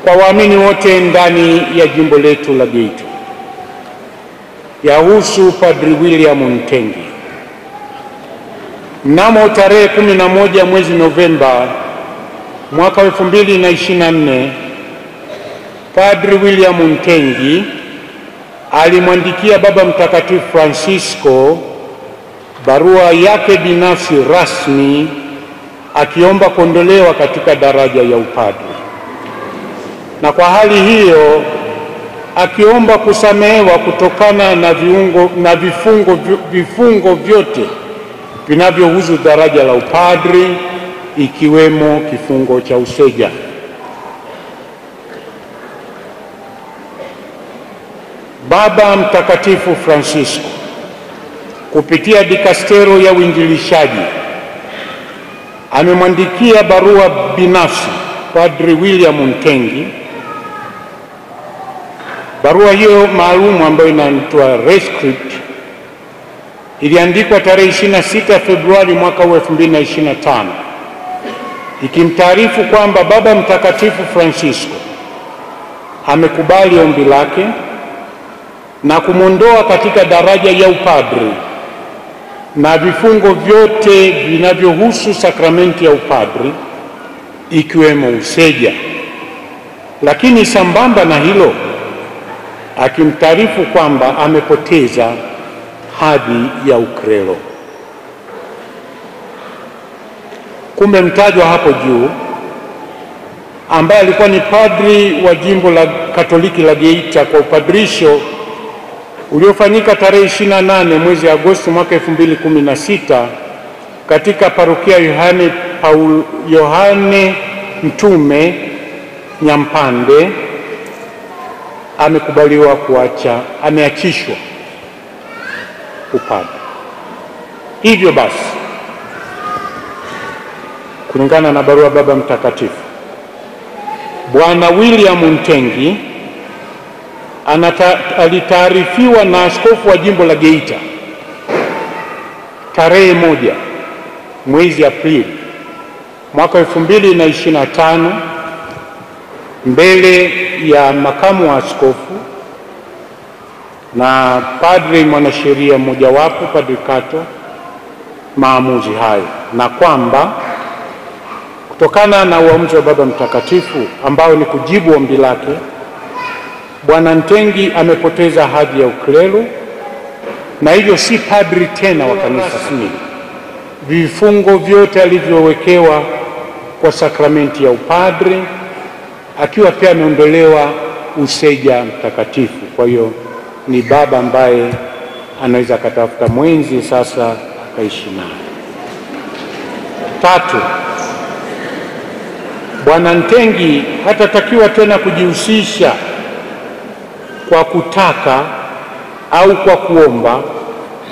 kwa waamini wote ndani ya jimbo letu la Geita. Yahusu Padri William Ntengi. Mnamo tarehe 11 mwezi Novemba mwaka 2024, Padri William Ntengi alimwandikia Baba Mtakatifu Francisco barua yake binafsi rasmi akiomba kuondolewa katika daraja ya upadri, na kwa hali hiyo akiomba kusamehewa kutokana na vifungo vyote vinavyohusu daraja la upadri, ikiwemo kifungo cha useja. Baba Mtakatifu Francisco kupitia dikastero ya uinjilishaji amemwandikia barua binafsi Padri William Ntengi. Barua hiyo maalum ambayo inaitwa Rescript iliandikwa tarehe 26 Februari mwaka 2025, ikimtaarifu kwamba Baba Mtakatifu Francisco amekubali ombi lake na kumwondoa katika daraja ya upadri na vifungo vyote vinavyohusu sakramenti ya upadri, ikiwemo useja. Lakini sambamba na hilo akimtaarifu kwamba amepoteza hadhi ya uklero. Kumbe mtajwa hapo juu, ambaye alikuwa ni padri wa jimbo la Katoliki la Geita kwa upadrisho uliofanyika tarehe 28 mwezi Agosti mwaka 2016 katika parokia Yohane Mtume Nyampande, amekubaliwa ameachishwa upadri. Hivyo basi, kulingana na barua Baba Mtakatifu, Bwana William Ntengi alitaarifiwa na askofu wa jimbo la Geita tarehe 1 mwezi Aprili mwaka 2025 mbele ya makamu wa askofu na padri mwanasheria mmojawapo, Padri Kato, maamuzi hayo, na kwamba kutokana na uamuzi wa Baba Mtakatifu ambao ni kujibu ombi lake, Bwana Ntengi amepoteza hadhi ya uklero na hivyo si padri tena wa kanisa rasmi. Vifungo vyote alivyowekewa kwa sakramenti ya upadri, akiwa pia ameondolewa useja mtakatifu. Kwa hiyo ni baba ambaye anaweza akatafuta mwenzi sasa akaishi naye. 3, Bwana Ntengi hatatakiwa tena kujihusisha kwa kutaka au kwa kuomba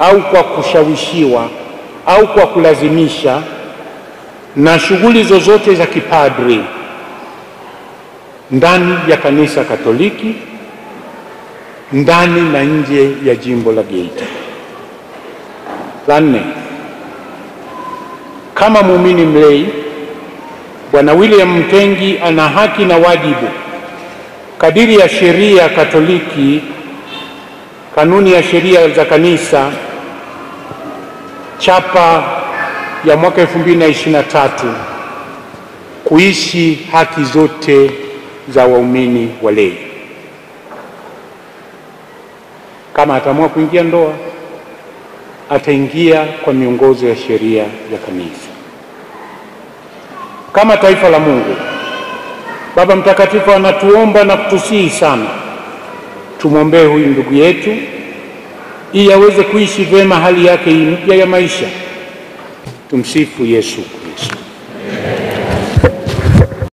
au kwa kushawishiwa au kwa kulazimisha na shughuli zozote za kipadri ndani ya kanisa Katoliki, ndani na nje ya jimbo la Geita. 4, kama muumini mlei, Bwana William Ntengi ana haki na wajibu kadiri ya sheria Katoliki, kanuni ya sheria za kanisa chapa ya mwaka 2023, kuishi haki zote za waumini walei. Kama ataamua kuingia ndoa, ataingia kwa miongozo ya sheria ya kanisa. Kama taifa la Mungu, Baba Mtakatifu anatuomba na kutusihi sana tumwombee huyu ndugu yetu ili aweze kuishi vyema hali yake mpya ya maisha. Tumsifu Yesu Kristo.